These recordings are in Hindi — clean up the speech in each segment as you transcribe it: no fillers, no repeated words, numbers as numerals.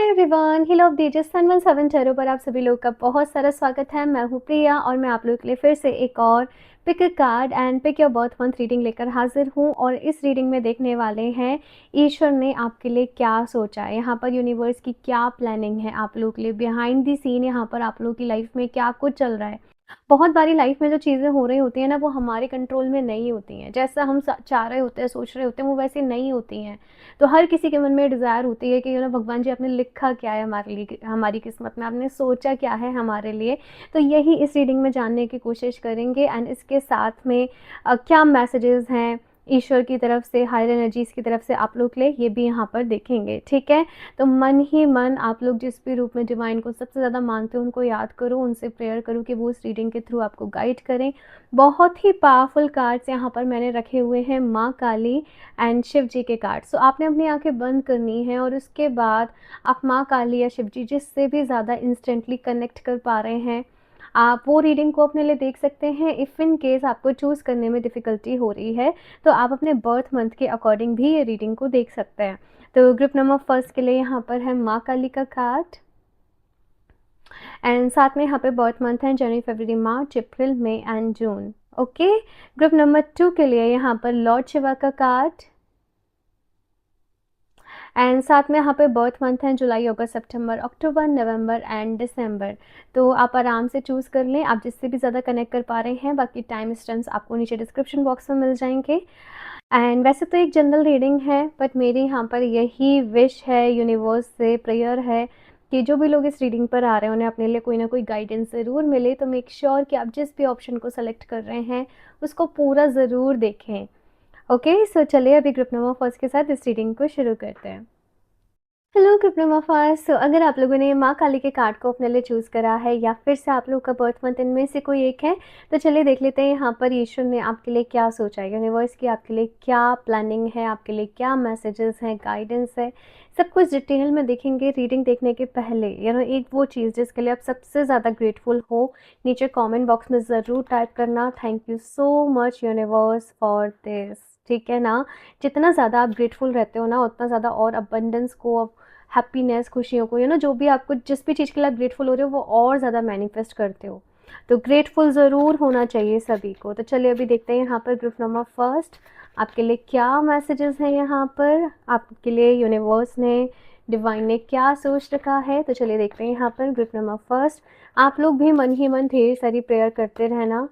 Hi everyone, hill of the sun 17 tarot पर आप सभी लोग का बहुत सारा स्वागत है। मैं हूँ प्रिया और मैं आप लोगों के लिए फिर से एक और pick a card and pick your birth month reading लेकर हाजिर हूँ। और इस रीडिंग में देखने वाले हैं ईश्वर ने आपके लिए क्या सोचा है, यहाँ पर यूनिवर्स की क्या प्लानिंग है आप लोगों के लिए, बिहाइंड द सीन यहाँ पर आप लोगों की लाइफ में क्या कुछ चल रहा है। बहुत बारी लाइफ में जो चीज़ें हो रही होती हैं ना, वो हमारे कंट्रोल में नहीं होती हैं। जैसा हम चाह रहे होते हैं, सोच रहे होते हैं, वो वैसे नहीं होती हैं। तो हर किसी के मन में डिज़ायर होती है कि भगवान जी आपने लिखा क्या है हमारे लिए, हमारी किस्मत में आपने सोचा क्या है हमारे लिए। तो यही इस रीडिंग में जानने की कोशिश करेंगे एंड इसके साथ में क्या मैसेजेस हैं ईश्वर की तरफ से, हायर एनर्जीज़ की तरफ से आप लोग के लिए, ये भी यहाँ पर देखेंगे। ठीक है, तो मन ही मन आप लोग जिस भी रूप में डिवाइन को सबसे ज़्यादा मानते हो उनको याद करो, उनसे प्रेयर करो कि वो इस रीडिंग के थ्रू आपको गाइड करें। बहुत ही पावरफुल कार्ड्स यहाँ पर मैंने रखे हुए हैं, माँ काली एंड शिव जी के कार्ड। सो आपने अपनी आंखें बंद करनी है और उसके बाद आप माँ काली या शिव जी जिससे भी ज़्यादा इंस्टेंटली कनेक्ट कर पा रहे हैं, आप वो रीडिंग को अपने लिए देख सकते हैं। इफ़ इन केस आपको चूज़ करने में डिफ़िकल्टी हो रही है तो आप अपने बर्थ मंथ के अकॉर्डिंग भी ये रीडिंग को देख सकते हैं। तो ग्रुप नंबर फर्स्ट के लिए यहाँ पर है माँ काली का कार्ड एंड साथ में यहाँ पे बर्थ मंथ है जनवरी, फरवरी, मार्च, अप्रैल, मई एंड जून। ओके, ग्रुप नंबर 2 के लिए यहाँ पर लॉर्ड शिवा का कार्ड एंड साथ में यहाँ पे बर्थ मंथ है जुलाई, अगस्त, सितंबर, अक्टूबर, नवंबर एंड दिसंबर। तो आप आराम से चूज़ कर लें, आप जिससे भी ज़्यादा कनेक्ट कर पा रहे हैं। बाकी टाइम स्टैम्प्स आपको नीचे डिस्क्रिप्शन बॉक्स में मिल जाएंगे। एंड वैसे तो एक जनरल रीडिंग है, बट मेरी यहाँ पर यही विश है, यूनिवर्स से प्रेयर है कि जो भी लोग इस रीडिंग पर आ रहे हैं उन्हें अपने लिए कोई ना कोई गाइडेंस ज़रूर मिले। तो मेक श्योर कि आप जिस भी ऑप्शन को सेलेक्ट कर रहे हैं उसको पूरा ज़रूर देखें। ओके, सो चलिए अभी ग्रुप नंबर फर्स्ट के साथ इस रीडिंग को शुरू करते हैं। Hello group number first. So अगर आप लोगों ने माँ काली के कार्ड को अपने लिए चूज़ करा है या फिर से आप लोग का बर्थ मंथ इनमें से कोई एक है, तो चलिए देख लेते हैं यहाँ पर ईश्वर ने आपके लिए क्या सोचा है, यूनिवर्स की आपके लिए क्या प्लानिंग है, आपके लिए क्या मैसेजेस हैं, गाइडेंस है। सब कुछ डिटेल में देखेंगे रीडिंग देखने के पहले। एक वो चीज़ जिसके लिए आप सबसे ज़्यादा ग्रेटफुल हो, नीचे कॉमेंट बॉक्स में ज़रूर टाइप करना, thank you so much universe for this. ठीक है ना, जितना ज़्यादा आप ग्रेटफुल रहते हो ना, उतना ज़्यादा और अबंडेंस को, हैप्पीनेस, खुशियों को, जो भी आपको, जिस भी चीज़ के लिए आप ग्रेटफुल हो रहे हो वो और ज़्यादा मैनिफेस्ट करते हो। तो ग्रेटफुल ज़रूर होना चाहिए सभी को। तो चलिए अभी देखते हैं यहाँ पर ग्रुप नंबर फर्स्ट आपके लिए क्या मैसेजेस हैं, यहाँ पर आपके लिए यूनिवर्स ने, डिवाइन ने क्या सोच रखा है। तो चलिए देखते हैं यहाँ पर ग्रुप नंबर फर्स्ट। आप लोग भी मन ही मन ढेर सारी प्रेयर करते रहना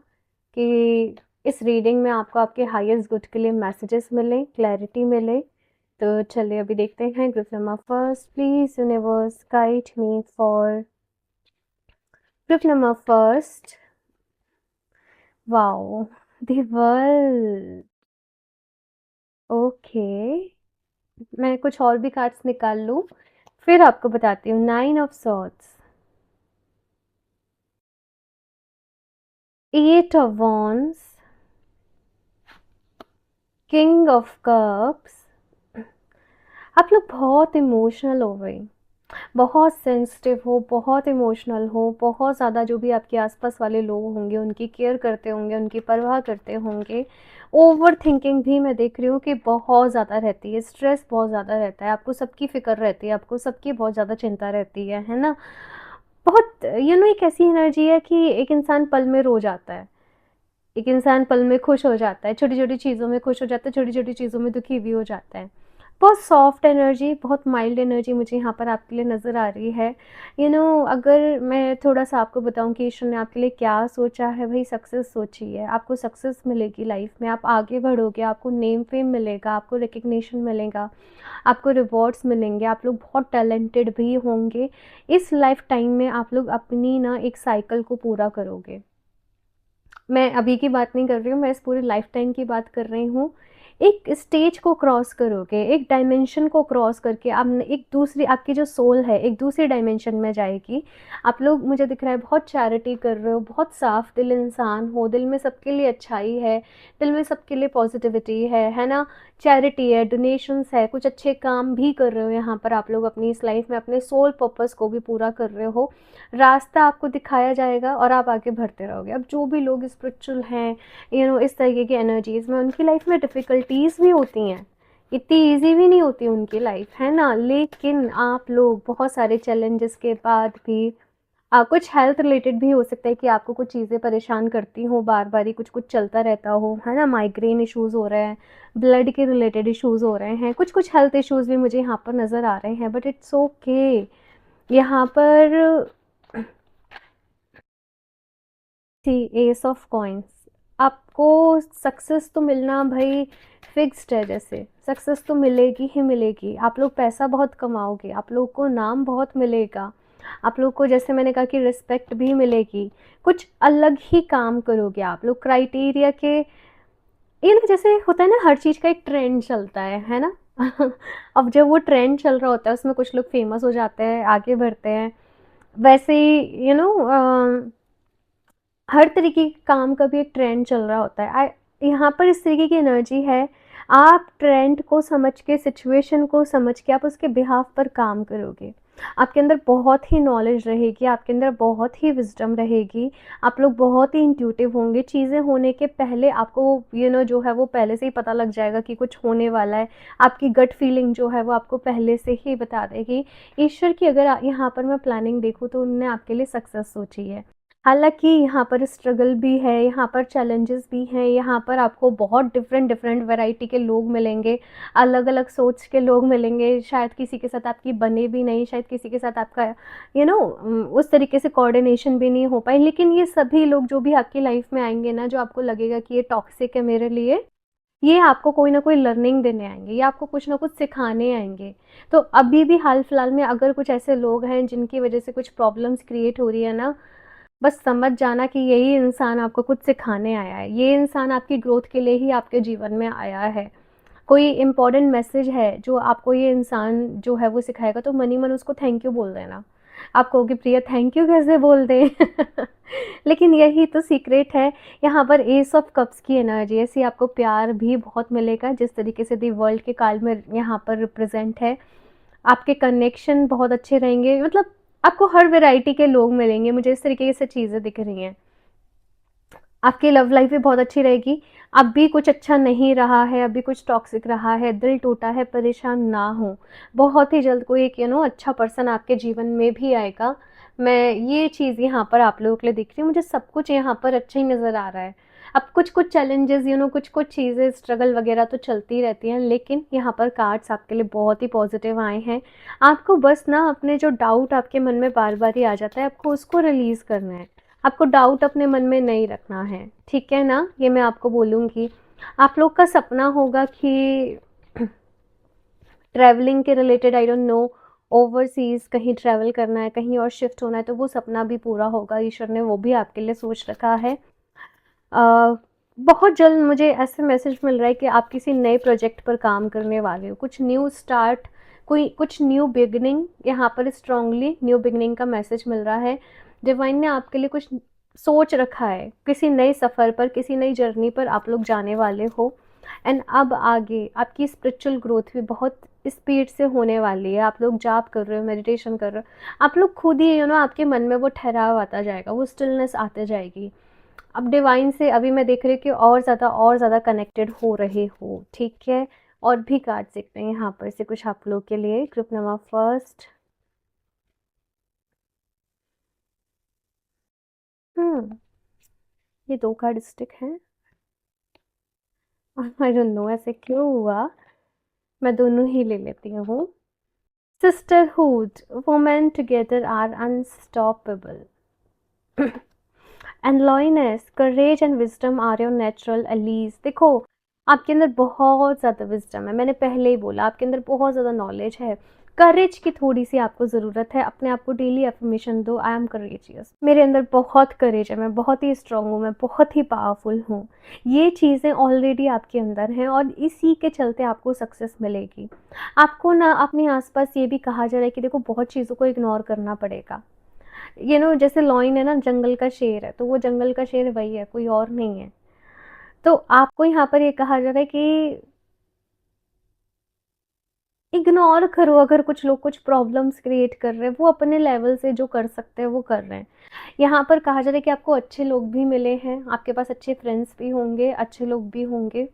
कि इस रीडिंग में आपको आपके हाईएस्ट गुड के लिए मैसेजेस मिले, क्लैरिटी मिले। तो चलिए अभी देखते हैं group number first. Please universe guide me for group number first. Wow, the world. Okay, मैं कुछ और भी कार्ड्स निकाल लूं फिर आपको बताती हूँ। 9 of swords, 8 of wands, king of cups. आप लोग बहुत इमोशनल हो गए, बहुत सेंसिटिव हो, बहुत इमोशनल हो, बहुत ज़्यादा जो भी आपके आसपास वाले लोग होंगे उनकी केयर करते होंगे, उनकी परवाह करते होंगे। ओवर थिंकिंग भी मैं देख रही हूँ कि बहुत ज़्यादा रहती है, स्ट्रेस बहुत ज़्यादा रहता है, आपको सबकी फ़िक्र रहती है, आपको सबकी बहुत ज़्यादा चिंता रहती है ना। बहुत एक ऐसी एनर्जी है कि एक इंसान पल में रो जाता है, एक इंसान पल में खुश हो जाता है, छोटी छोटी चीज़ों में खुश हो जाता है, छोटी छोटी चीज़ों में दुखी भी हो जाता है। बहुत सॉफ्ट एनर्जी, बहुत माइल्ड एनर्जी मुझे यहाँ पर आपके लिए नज़र आ रही है। अगर मैं थोड़ा सा आपको बताऊँ कि ईश्वर ने आपके लिए क्या सोचा है, भाई सक्सेस सोची है। आपको सक्सेस मिलेगी लाइफ में, आप आगे बढ़ोगे, आपको नेम फेम मिलेगा, आपको रिकग्निशन मिलेगा, आपको रिवॉर्ड्स मिलेंगे, आप लोग बहुत टैलेंटेड भी होंगे। इस लाइफ टाइम में आप लोग अपनी ना एक साइकिल को पूरा करोगे। मैं अभी की बात नहीं कर रही हूँ, मैं इस पूरे लाइफ टाइम की बात कर रही हूँ। एक स्टेज को क्रॉस करोगे, एक डायमेंशन को क्रॉस करके आप एक दूसरी, आपकी जो सोल है एक दूसरी डायमेंशन में जाएगी। आप लोग, मुझे दिख रहा है, बहुत चैरिटी कर रहे हो, बहुत साफ दिल इंसान हो, दिल में सबके लिए अच्छाई है, दिल में सबके लिए पॉजिटिविटी है ना। चैरिटी है, डोनेशंस है, कुछ अच्छे काम भी कर रहे हो यहाँ पर आप लोग अपनी इस लाइफ में, अपने सोल पर्पस को भी पूरा कर रहे हो। रास्ता आपको दिखाया जाएगा और आप आगे बढ़ते रहोगे। अब जो भी लोग स्पिरिचुअल हैं, इस तरीके की एनर्जीज़ में, उनकी लाइफ में डिफ़िकल्टीज़ भी होती हैं, इतनी ईज़ी भी नहीं होती उनकी लाइफ, है ना? लेकिन आप लोग बहुत सारे चैलेंजेस के बाद भी कुछ हेल्थ रिलेटेड भी हो सकता है कि आपको कुछ चीज़ें परेशान करती हों, बार-बार ही कुछ-कुछ चलता रहता हो, है ना? माइग्रेन इश्यूज़ हो रहे हैं, ब्लड के रिलेटेड इश्यूज़ हो रहे हैं, कुछ-कुछ हेल्थ इश्यूज़ भी मुझे यहाँ पर नज़र आ रहे हैं, बट इट्स ओके। यहाँ पर सी एस ऑफ कॉइन्स, आपको सक्सेस तो मिलना भाई फिक्स्ड है। जैसे सक्सेस तो मिलेगी ही मिलेगी, आप लोग पैसा बहुत कमाओगे, आप लोग को नाम बहुत मिलेगा, आप लोग को जैसे मैंने कहा कि रिस्पेक्ट भी मिलेगी, कुछ अलग ही काम करोगे आप लोग क्राइटेरिया के। ये ना जैसे होता है ना, हर चीज़ का एक ट्रेंड चलता है ना? अब जब वो ट्रेंड चल रहा होता है उसमें कुछ लोग फेमस हो जाते हैं, आगे बढ़ते हैं, वैसे ही हर तरीके के काम का भी एक ट्रेंड चल रहा होता है। यहाँ पर इस तरीके की एनर्जी है, आप ट्रेंड को समझ के, सिचुएशन को समझ के आप उसके बिहाफ पर काम करोगे। आपके अंदर बहुत ही नॉलेज रहेगी, आपके अंदर बहुत ही विज़डम रहेगी, आप लोग बहुत ही इंट्यूटिव होंगे। चीज़ें होने के पहले आपको जो है वो पहले से ही पता लग जाएगा कि कुछ होने वाला है। आपकी गट फीलिंग जो है वो आपको पहले से ही बता देगी। ईश्वर की अगर यहाँ पर मैं प्लानिंग देखूँ तो उन्होंने आपके लिए सक्सेस सोची है। हालाँकि यहाँ पर स्ट्रगल भी है, यहाँ पर चैलेंजेस भी हैं, यहाँ पर आपको बहुत डिफरेंट डिफरेंट वैरायटी के लोग मिलेंगे, अलग-अलग सोच के लोग मिलेंगे, शायद किसी के साथ आपकी बने भी नहीं, शायद किसी के साथ आपका उस तरीके से कोऑर्डिनेशन भी नहीं हो पाए। लेकिन ये सभी लोग जो भी आपकी लाइफ में आएँगे ना, जो आपको लगेगा कि ये टॉक्सिक है मेरे लिए, ये आपको कोई ना कोई लर्निंग देने आएँगे, ये आपको कुछ ना कुछ सिखाने आएँगे। तो अभी भी हाल-फिलहाल में अगर कुछ ऐसे लोग हैं जिनकी वजह से कुछ प्रॉब्लम्स क्रिएट हो रही है ना, बस समझ जाना कि यही इंसान आपको कुछ सिखाने आया है, ये इंसान आपकी ग्रोथ के लिए ही आपके जीवन में आया है। कोई इम्पोर्टेंट मैसेज है जो आपको ये इंसान जो है वो सिखाएगा, तो मन ही मन उसको थैंक यू बोल देना। आप कहोगे प्रिया थैंक यू कैसे बोल दें? लेकिन यही तो सीक्रेट है। यहाँ पर एस ऑफ कप्स की एनर्जी, ऐसी आपको प्यार भी बहुत मिलेगा जिस तरीके से दी वर्ल्ड के कार्ड में यहाँ पर रिप्रेजेंट है। आपके कनेक्शन बहुत अच्छे रहेंगे, मतलब आपको हर वैरायटी के लोग मिलेंगे, मुझे इस तरीके से चीज़ें दिख रही हैं। आपकी लव लाइफ भी बहुत अच्छी रहेगी। अब भी कुछ अच्छा नहीं रहा है, अभी कुछ टॉक्सिक रहा है, दिल टूटा है, परेशान ना हो। बहुत ही जल्द कोई एक अच्छा पर्सन आपके जीवन में भी आएगा। मैं ये चीज़ यहाँ पर आप लोगों के लिए दिख रही हूँ, मुझे सब कुछ यहाँ पर अच्छा ही नज़र आ रहा है। अब कुछ-कुछ चैलेंजेस कुछ-कुछ चीज़ें स्ट्रगल वगैरह तो चलती रहती हैं, लेकिन यहाँ पर कार्ड्स आपके लिए बहुत ही पॉजिटिव आए हैं। आपको बस ना अपने जो डाउट आपके मन में बार-बार ही आ जाता है, आपको उसको रिलीज़ करना है। आपको डाउट अपने मन में नहीं रखना है, ठीक है ना? ये मैं आपको बोलूँगी। आप लोग का सपना होगा कि ट्रैवलिंग के related, I don't know, overseas कहीं ट्रैवल करना है, कहीं और शिफ्ट होना है, तो वो सपना भी पूरा होगा। ईश्वर ने वो भी आपके लिए सोच रखा है। अ, बहुत जल्द मुझे ऐसे मैसेज मिल रहा है कि आप किसी नए प्रोजेक्ट पर काम करने वाले हो, कुछ न्यू स्टार्ट, कोई कुछ न्यू बिगनिंग, यहाँ पर स्ट्रांगली न्यू बिगनिंग का मैसेज मिल रहा है। डिवाइन ने आपके लिए कुछ सोच रखा है, किसी नए सफ़र पर, किसी नई जर्नी पर आप लोग जाने वाले हो। एंड अब आगे आपकी स्पिरिचुअल ग्रोथ भी बहुत स्पीड से होने वाली है। आप लोग जाप कर रहे हो, मेडिटेशन कर रहे हो, आप लोग खुद ही आपके मन में वो ठहराव आता जाएगा, वो स्टिलनेस आते जाएगी। अब डिवाइन से अभी मैं देख रही हूँ कि और ज़्यादा कनेक्टेड हो रहे हो, ठीक है? और भी कार्ड्स दिख रहे हैं यहाँ पर से कुछ आप लोग के लिए। Group number first. हम्म, ये 2 कार्ड स्टिक हैं। आई डोंट नो ऐसे क्यों हुआ, मैं दोनों ही ले लेती हूँ। Sisterhood, women together are unstoppable. And lioness, courage and wisdom are your natural allies. देखो, आपके अंदर बहुत ज़्यादा विजडम है, मैंने पहले ही बोला आपके अंदर बहुत ज़्यादा नॉलेज है। करेज की थोड़ी सी आपको ज़रूरत है, अपने आप को डेली एफर्मेशन दो, आई एम करेजियस, मेरे अंदर बहुत करेज है, मैं बहुत ही स्ट्रांग हूँ, मैं बहुत ही पावरफुल हूँ। ये चीज़ें ऑलरेडी आपके अंदर हैं और इसी के चलते आपको सक्सेस मिलेगी। आपको ना अपने आसपास ये भी कहा जा रहा है कि देखो बहुत चीज़ों को इग्नोर करना पड़ेगा। जैसे लॉइन है ना, जंगल का शेर है, तो वो जंगल का शेर वही है, कोई और नहीं है। तो आपको यहाँ पर ये कहा जा रहा है कि इग्नोर करो, अगर कुछ लोग कुछ प्रॉब्लम्स क्रिएट कर रहे हैं, वो अपने लेवल से जो कर सकते हैं वो कर रहे हैं। यहाँ पर कहा जा रहा है कि आपको अच्छे लोग भी मिले हैं, आपके पास अच्छे फ्रेंड्स भी होंगे, अच्छे लोग भी होंगे।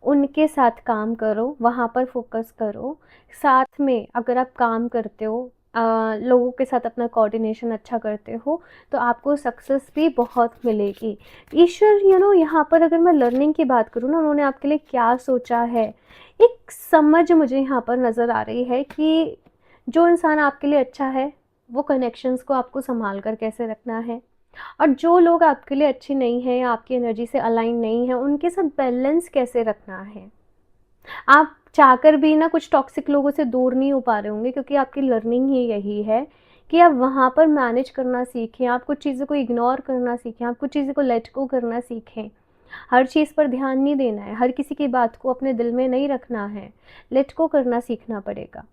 उनके साथ काम करो, वहाँ पर फ़ोकस करो। साथ में अगर आप काम करते हो, लोगों के साथ अपना कोऑर्डिनेशन अच्छा करते हो, तो आपको सक्सेस भी बहुत मिलेगी। ईश्वर यहाँ पर अगर मैं लर्निंग की बात करूँ ना, उन्होंने आपके लिए क्या सोचा है, एक समझ मुझे यहाँ पर नज़र आ रही है कि जो इंसान आपके लिए अच्छा है, वो कनेक्शंस को आपको सँभाल कर कैसे रखना है, और जो लोग आपके लिए अच्छे नहीं हैं या आपकी एनर्जी से अलाइन नहीं है, उनके साथ बैलेंस कैसे रखना है। आप चाहकर भी ना कुछ टॉक्सिक लोगों से दूर नहीं हो पा रहे होंगे, क्योंकि आपकी लर्निंग ही यही है कि आप वहाँ पर मैनेज करना सीखें, आप कुछ चीज़ों को इग्नोर करना सीखें, आप कुछ चीज़ों को लेट गो करना सीखें। हर चीज़ पर ध्यान नहीं देना है, हर किसी की बात को अपने दिल में नहीं रखना है, लेट गो करना सीखना पड़ेगा।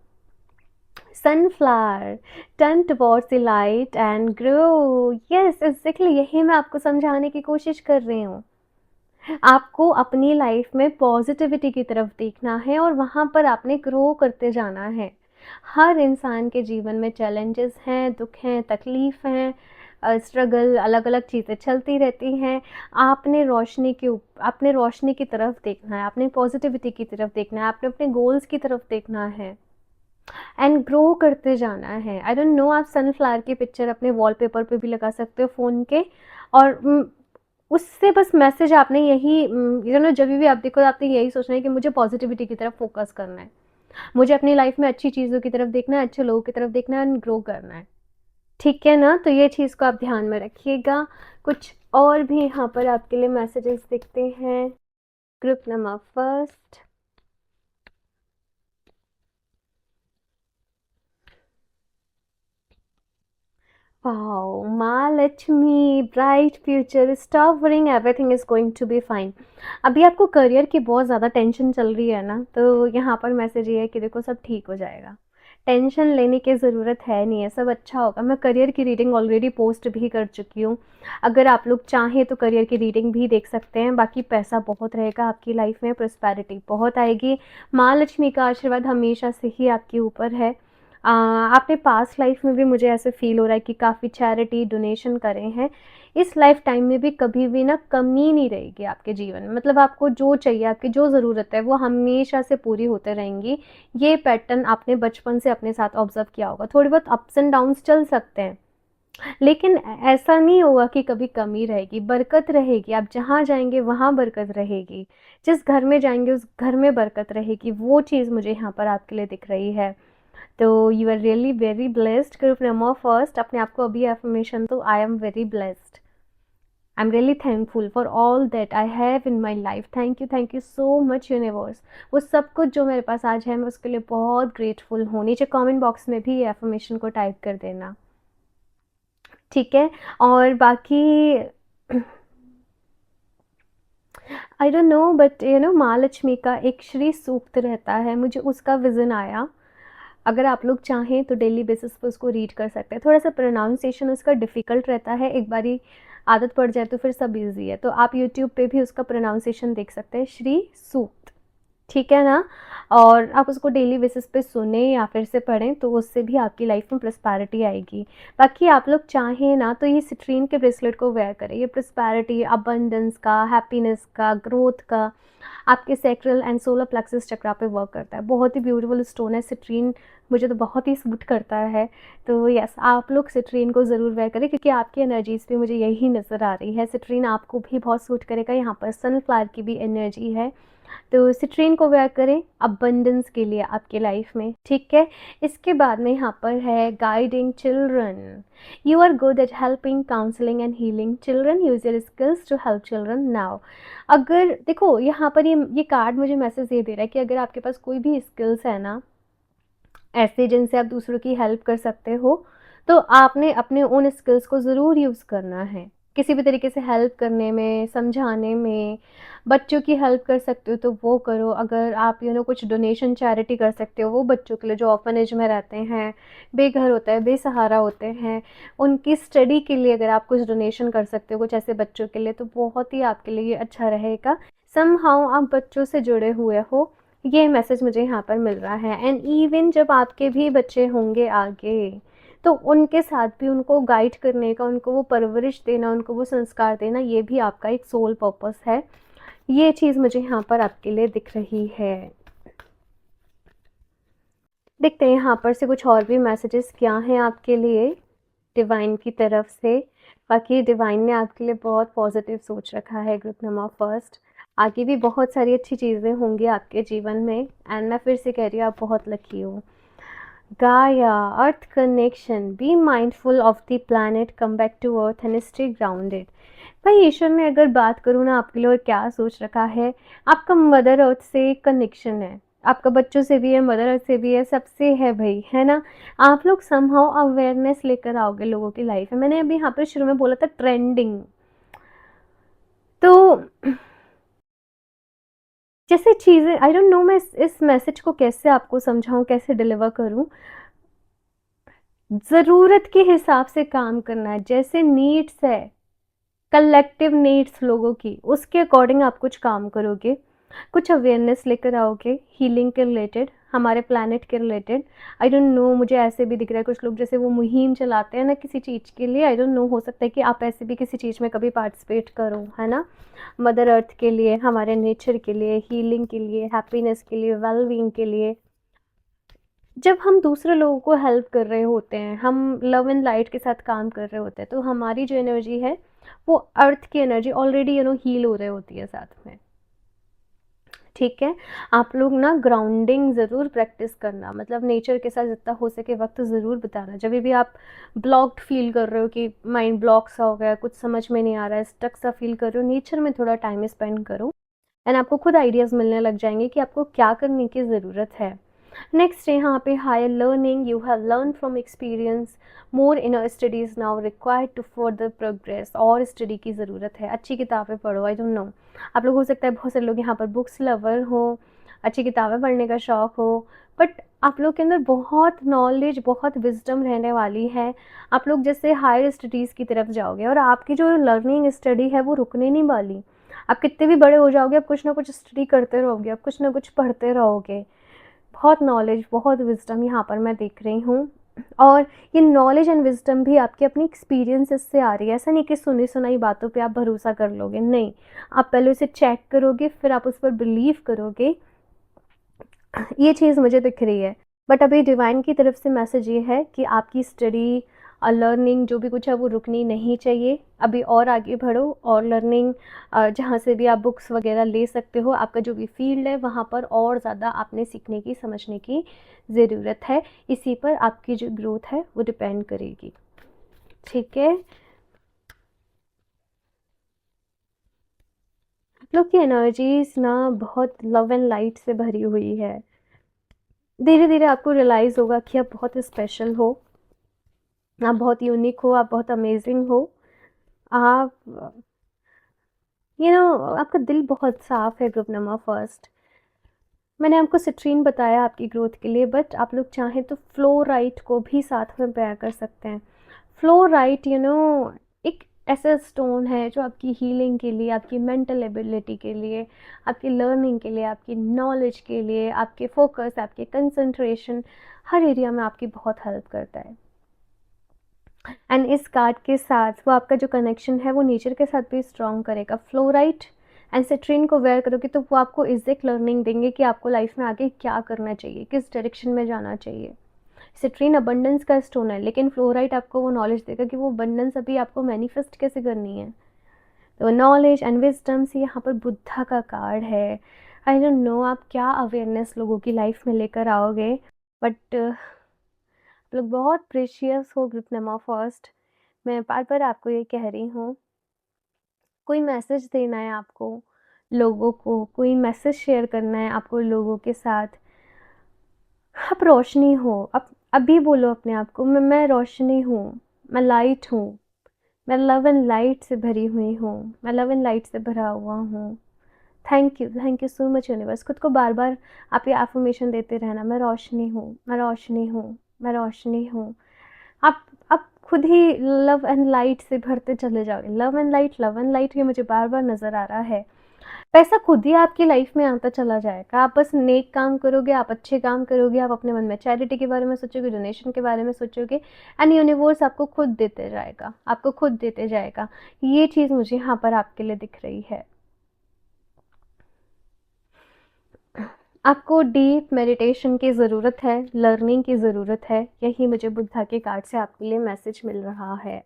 Sunflower, turn towards the light and grow. Yes, exactly यही मैं आपको समझाने की कोशिश कर रही हूँ। आपको अपनी लाइफ में पॉजिटिविटी की तरफ देखना है और वहाँ पर आपने ग्रो करते जाना है। हर इंसान के जीवन में चैलेंजेस हैं, दुख हैं, तकलीफ़ हैं, स्ट्रगल, अलग अलग चीज़ें चलती रहती हैं। आपने रोशनी की तरफ देखना है, आपने पॉजिटिविटी की तरफ देखना है, आपने अपने गोल्स की तरफ देखना है एंड ग्रो करते जाना है। आई डोंट नो, आप सनफ्लावर की पिक्चर अपने वॉलपेपर पे भी लगा सकते हो फ़ोन के, और उससे बस मैसेज आपने यही जब भी आप देखो, आपने यही सोचना है कि मुझे पॉजिटिविटी की तरफ फोकस करना है, मुझे अपनी लाइफ में अच्छी चीज़ों की तरफ देखना है, अच्छे लोगों की तरफ देखना है एंड ग्रो करना है। ठीक है ना? तो ये चीज़ को आप ध्यान में रखिएगा। कुछ और भी यहाँ पर आपके लिए मैसेजेस दिखते हैं। ग्रुप नंबर फर्स्ट, वाओ, माँ Lakshmi, bright future, stop worrying, everything is going to be fine. अभी आपको करियर की बहुत ज़्यादा टेंशन चल रही है ना, तो यहाँ पर मैसेज ये है कि देखो सब ठीक हो जाएगा, टेंशन लेने की ज़रूरत है नहीं है, सब अच्छा होगा। मैं करियर की रीडिंग ऑलरेडी पोस्ट भी कर चुकी हूँ, अगर आप लोग चाहें तो करियर की रीडिंग भी देख सकते हैं। बाकी पैसा बहुत रहेगा आपकी लाइफ में, प्रॉस्पेरिटी बहुत आएगी, माँ लक्ष्मी का आशीर्वाद हमेशा से ही आपके ऊपर है। आपने पास्ट लाइफ में भी, मुझे ऐसे फील हो रहा है कि काफ़ी चैरिटी डोनेशन करे हैं। इस लाइफ टाइम में भी कभी भी ना कमी नहीं रहेगी आपके जीवन में, मतलब आपको जो चाहिए, आपकी जो ज़रूरत है, वो हमेशा से पूरी होते रहेंगी। ये पैटर्न आपने बचपन से अपने साथ ऑब्जर्व किया होगा। थोड़ी बहुत अप्स एंड डाउन्स चल सकते हैं, लेकिन ऐसा नहीं होगा कि कभी कमी रहेगी, बरकत रहेगी। आप जहाँ जाएंगे वहाँ बरकत रहेगी, जिस घर में जाएंगे उस घर में बरकत रहेगी। वो चीज़ मुझे यहाँ पर आपके लिए दिख रही है। तो you are really very blessed. Group number first, अपने आप को अभी एफर्मेशन तो, I am very blessed, I am really thankful for all that I have in my life. Thank you so much universe. वो सब कुछ जो मेरे पास आज है, मैं उसके लिए बहुत ग्रेटफुल हूँ। नीचे कमेंट बॉक्स में भी ये एफर्मेशन को टाइप कर देना, ठीक है? और बाकी आई डोंट नो, बट माँ लक्ष्मी का एक श्री सूक्त रहता है, मुझे उसका विज़न आया। अगर आप लोग चाहें तो डेली बेसिस पे उसको रीड कर सकते हैं। थोड़ा सा प्रोनाउंसिएशन उसका डिफ़िकल्ट रहता है, एक बारी आदत पड़ जाए तो फिर सब ईज़ी है। तो आप यूट्यूब पे भी उसका प्रोनाउंसिएशन देख सकते हैं, श्री सूक्त, ठीक है ना? और आप उसको डेली बेसिस पे सुने या फिर से पढ़ें, तो उससे भी आपकी लाइफ में प्रॉस्पेरिटी आएगी। बाकी आप लोग चाहें ना तो ये सिट्रीन के ब्रेसलेट को वेयर करें, ये प्रॉस्पेरिटी, अबंडेंस का, हैप्पीनेस का, ग्रोथ का, आपके सैक्रल एंड सोलर प्लेक्सस चक्रा पे वर्क करता है। बहुत ही ब्यूटीफुल स्टोन है सिट्रीन, मुझे तो बहुत ही सूट करता है। तो यस, आप लोग सिट्रीन को ज़रूर वेयर करें, क्योंकि आपकी एनर्जीज़ पे मुझे यही नज़र आ रही है। सिट्रीन आपको भी बहुत सूट करेगा, यहाँ पर सनफ्लावर की भी एनर्जी है, तो सिट्रीन को वेयर करें अबंडेंस के लिए आपके लाइफ में, ठीक है? इसके बाद में यहाँ पर है guiding children. You are good at helping, counselling and healing children, use your skills to help children now. अगर देखो यहाँ पर ये कार्ड मुझे मैसेज ये दे रहा है कि अगर आपके पास कोई भी स्किल्स है ना, ऐसे जिनसे आप दूसरों की हेल्प कर सकते हो, तो आपने अपने उन स्किल्स को ज़रूर यूज़ करना है। किसी भी तरीके से हेल्प करने में, समझाने में, बच्चों की हेल्प कर सकते हो तो वो करो। अगर आप कुछ डोनेशन चैरिटी कर सकते हो, वो बच्चों के लिए जो ऑर्फनेज में रहते हैं, बेघर होता है, बेसहारा होते हैं, उनकी स्टडी के लिए अगर आप कुछ डोनेशन कर सकते हो कुछ ऐसे बच्चों के लिए, तो बहुत ही आपके लिए अच्छा रहेगा। समहाउ आप बच्चों से जुड़े हुए हो, ये मैसेज मुझे यहाँ पर मिल रहा है। एंड इवन जब आपके भी बच्चे होंगे आगे, तो उनके साथ भी उनको गाइड करने का, उनको वो परवरिश देना, उनको वो संस्कार देना, ये भी आपका एक सोल पर्पस है। ये चीज़ मुझे यहाँ पर आपके लिए दिख रही है। देखते हैं यहाँ पर से कुछ और भी मैसेजेस क्या हैं आपके लिए डिवाइन की तरफ से। बाकी डिवाइन ने आपके लिए बहुत पॉजिटिव सोच रखा है ग्रुप नंबर फर्स्ट। आगे भी बहुत सारी अच्छी चीज़ें होंगी आपके जीवन में, एंड मैं फिर से कह रही हूँ आप बहुत लकी हो। Gaia, earth connection, be mindful of the planet, come back to earth and stay grounded. भाई ईश्वर ने अगर बात करूँ ना आपके लिए और क्या सोच रखा है, आपका मदर अर्थ से कनेक्शन है, आपका बच्चों से भी है, मदर अर्थ से भी है, सबसे है भाई, है ना। आप लोग समहाउ अवेयरनेस लेकर आओगे लोगों की लाइफ में। मैंने अभी यहाँ पर शुरू में बोला था ट्रेंडिंग, तो जैसे चीज़ें आई डोंट नो मैं इस मैसेज को कैसे आपको समझाऊं, कैसे डिलीवर करूं। ज़रूरत के हिसाब से काम करना है, जैसे नीड्स है, कलेक्टिव नीड्स लोगों की, उसके अकॉर्डिंग आप कुछ काम करोगे, कुछ अवेयरनेस लेकर आओगे हीलिंग के रिलेटेड, हमारे प्लानट के रिलेटेड। आई डोंट नो, मुझे ऐसे भी दिख रहा है कुछ लोग जैसे वो मुहिम चलाते हैं ना किसी चीज़ के लिए, आई डोंट नो, हो सकता है कि आप ऐसे भी किसी चीज़ में कभी पार्टिसिपेट करो, है ना। मदर अर्थ के लिए, हमारे नेचर के लिए, हीलिंग के लिए, हैप्पीनेस के लिए, वेलबींग के लिए। जब हम दूसरे लोगों को हेल्प कर रहे होते हैं, हम लव एंड लाइट के साथ काम कर रहे होते हैं, तो हमारी जो एनर्जी है वो अर्थ की एनर्जी ऑलरेडी हील हो रही होती है साथ में। ठीक है, आप लोग ना ग्राउंडिंग ज़रूर प्रैक्टिस करना, मतलब नेचर के साथ जितना हो सके वक्त ज़रूर बिताना। जब भी आप ब्लॉक्ड फील कर रहे हो कि माइंड ब्लॉक सा हो गया, कुछ समझ में नहीं आ रहा है, स्टक सा फील कर रहे हो, नेचर में थोड़ा टाइम स्पेंड करो, एंड आपको खुद आइडियाज़ मिलने लग जाएंगे कि आपको क्या करने की ज़रूरत है। नेक्स्ट यहाँ पे higher learning, you have learn from experience, more inner studies now required to further progress. और स्टडी की ज़रूरत है, अच्छी किताबें पढ़ो। आई डोंट नो, आप लोग हो सकता है बहुत सारे लोग यहाँ पर बुक्स लवर हो, अच्छी किताबें पढ़ने का शौक़ हो, बट आप लोग के अंदर बहुत नॉलेज, बहुत विजडम रहने वाली है। आप लोग जैसे हायर स्टडीज़ की तरफ जाओगे और आपकी जो लर्निंग स्टडी है वो रुकने नहीं वाली। आप कितने भी बड़े हो जाओगे, आप कुछ ना कुछ स्टडी करते रहोगे, आप कुछ ना कुछ पढ़ते रहोगे। बहुत नॉलेज, बहुत विजडम यहाँ पर मैं देख रही हूँ, और ये नॉलेज एंड विजडम भी आपकी अपनी एक्सपीरियंसेस से आ रही है। ऐसा नहीं कि सुनी सुनाई बातों पे आप भरोसा कर लोगे, नहीं, आप पहले उसे चेक करोगे, फिर आप उस पर बिलीव करोगे। ये चीज़ मुझे दिख रही है। बट अभी डिवाइन की तरफ से मैसेज ये है कि आपकी स्टडी और लर्निंग जो भी कुछ है वो रुकनी नहीं चाहिए। अभी और आगे बढ़ो, और लर्निंग जहाँ से भी आप बुक्स वगैरह ले सकते हो, आपका जो भी फील्ड है वहाँ पर और ज़्यादा आपने सीखने की, समझने की ज़रूरत है। इसी पर आपकी जो ग्रोथ है वो डिपेंड करेगी। ठीक है, आप लोग की एनर्जीज ना बहुत लव एंड लाइट से भरी हुई है। धीरे धीरे आपको रियलाइज़ होगा कि आप बहुत स्पेशल हो, आप बहुत यूनिक हो, आप बहुत अमेजिंग हो। आप आपका दिल बहुत साफ़ है ग्रुप नंबर फर्स्ट। मैंने आपको सिट्रीन बताया आपकी ग्रोथ के लिए, बट आप लोग चाहें तो फ्लोराइट को भी साथ में पेयर कर सकते हैं। फ्लोराइट एक ऐसा स्टोन है जो आपकी हीलिंग के लिए, आपकी मेंटल एबिलिटी के लिए, आपकी लर्निंग के लिए, आपकी नॉलेज के लिए, आपके फोकस, आपके कंसंट्रेशन, हर एरिया में आपकी बहुत हेल्प करता है। एंड इस कार्ड के साथ वो आपका जो कनेक्शन है वो नेचर के साथ भी स्ट्रॉन्ग करेगा। फ्लोराइट एंड सिट्रीन को वेयर करोगे तो वो आपको एग्जैक्ट लर्निंग देंगे कि आपको लाइफ में आगे क्या करना चाहिए, किस डायरेक्शन में जाना चाहिए। सिट्रीन अबंडेंस का स्टोन है, लेकिन फ्लोराइट आपको वो नॉलेज देगा कि वो अबंडेंस अभी आपको मैनिफेस्ट कैसे करनी है। तो नॉलेज एंड विजडम से यहाँ पर बुद्धा का कार्ड है। आई डोंट नो आप क्या अवेयरनेस लोगों की लाइफ में लेकर आओगे, बट लोग बहुत प्रेशियस हो ग्रुप नंबर फर्स्ट। मैं बार बार आपको ये कह रही हूँ, कोई मैसेज देना है आपको लोगों को, कोई मैसेज शेयर करना है आपको लोगों के साथ, आप रोशनी हो। अब अभी बोलो अपने आप को, मैं रोशनी हूँ, मैं लाइट हूँ, मैं लव एंड लाइट से भरी हुई हूँ, मैं लव एंड लाइट से भरा हुआ हूँ। Thank you so much universe. खुद को बार बार आप ये एफर्मेशन देते रहना, मैं रोशनी हूँ, मैं रोशनी हूँ, मैं रोशनी हूँ। आप खुद ही लव एंड लाइट से भरते चले जाओगे। Love and light, love and light, ये मुझे बार बार नज़र आ रहा है। पैसा खुद ही आपकी लाइफ में आता चला जाएगा। आप बस नेक काम करोगे, आप अच्छे काम करोगे, आप अपने मन में चैरिटी के बारे में सोचोगे, डोनेशन के बारे में सोचोगे, एंड यूनिवर्स आपको खुद देते जाएगा, आपको खुद देते जाएगा। ये चीज़ मुझे यहाँ पर आपके लिए दिख रही है। आपको डीप मेडिटेशन की ज़रूरत है, लर्निंग की ज़रूरत है, यही मुझे बुद्धा के कार्ड से आपके लिए मैसेज मिल रहा है।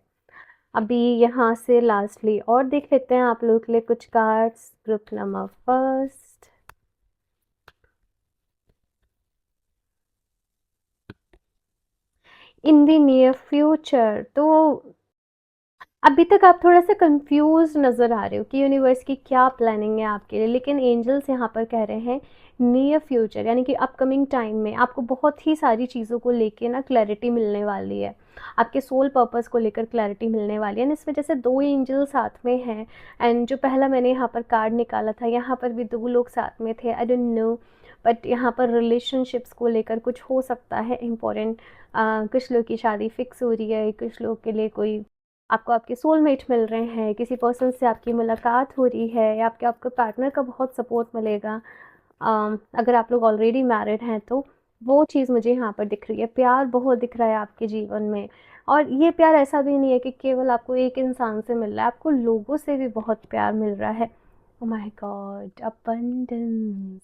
अभी यहाँ से लास्टली और देख लेते हैं आप लोगों के लिए कुछ cards. Group number first, in the near future. तो अभी तक आप थोड़ा-सा कन्फ्यूज़ नज़र आ रहे हो कि यूनिवर्स की क्या प्लानिंग है आपके लिए, लेकिन एंजल्स यहाँ पर कह रहे हैं नियर फ्यूचर यानी कि अपकमिंग टाइम में आपको बहुत ही सारी चीज़ों को लेके ना क्लैरिटी मिलने वाली है। आपके सोल पर्पस को लेकर क्लैरिटी मिलने वाली है एंड इस वजह से 2 एंजल साथ में हैं। एंड जो पहला मैंने यहाँ पर कार्ड निकाला था, यहाँ पर भी 2 लोग साथ में थे। आई डोंट नो, बट यहाँ पर रिलेशनशिप्स को लेकर कुछ हो सकता है इम्पोर्टेंट। कुछ लोग की शादी फिक्स हो रही है, कुछ लोग के लिए कोई आपको आपके सोलमेट मिल रहे हैं, किसी पर्सन से आपकी मुलाकात हो रही है या आपके आपके पार्टनर का बहुत सपोर्ट मिलेगा। अगर आप लोग ऑलरेडी मैरिड हैं तो वो चीज़ मुझे यहाँ पर दिख रही है। प्यार बहुत दिख रहा है आपके जीवन में, और ये प्यार ऐसा भी नहीं है कि केवल आपको एक इंसान से मिल रहा है, आपको लोगों से भी बहुत प्यार मिल रहा है। Oh my God, abundance,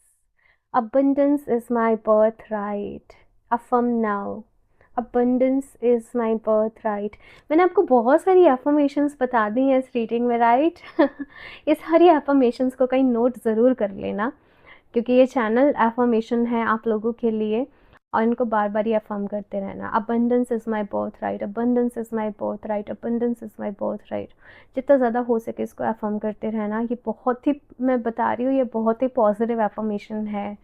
abundance is my birthright, affirm now, abundance is my birthright। मैंने आपको बहुत सारी एफर्मेशंस बता दी हैं इस रीडिंग में, राइट? ये सारी एफर्मेशंस को कहीं नोट ज़रूर कर लेना, क्योंकि ये चैनल एफर्मेशन है आप लोगों के लिए, और इनको बार बार ही अफर्म करते रहना। Abundance is my birth right, abundance is my birth right, abundance is my birth right. जितना ज़्यादा हो सके इसको अफर्म करते रहना। ये बहुत ही, मैं बता रही हूँ, ये बहुत ही पॉजिटिव एफर्मेशन है।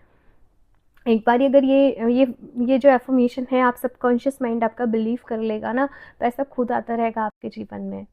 एक बार अगर ये जो एफर्मेशन है आप सबकॉन्शियस माइंड आपका बिलीव कर लेगा ना, तो ऐसा खुद आता रहेगा आपके जीवन में।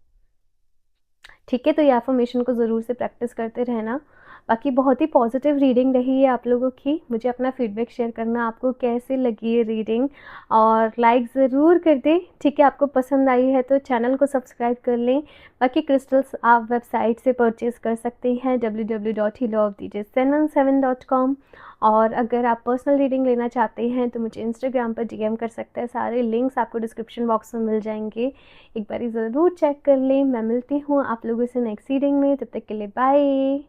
ठीक है, तो ये एफर्मेशन को ज़रूर से प्रैक्टिस करते रहना। बाकी बहुत ही पॉजिटिव रीडिंग रही है आप लोगों की। मुझे अपना फीडबैक शेयर करना, आपको कैसे लगी ये रीडिंग, और लाइक ज़रूर कर दें। ठीक है, आपको पसंद आई है तो चैनल को सब्सक्राइब कर लें। बाकी क्रिस्टल्स आप वेबसाइट से परचेज़ कर सकते हैं www.healerofdj717.com। और अगर आप पर्सनल रीडिंग लेना चाहते हैं तो मुझे इंस्टाग्राम पर डीएम कर सकते हैं। सारे लिंक्स आपको डिस्क्रिप्शन बॉक्स में मिल जाएंगे, एक बारी ज़रूर चेक कर लें। मैं मिलती हूँ आप लोगों से नेक्स्ट रीडिंग में, तब तक के लिए बाय।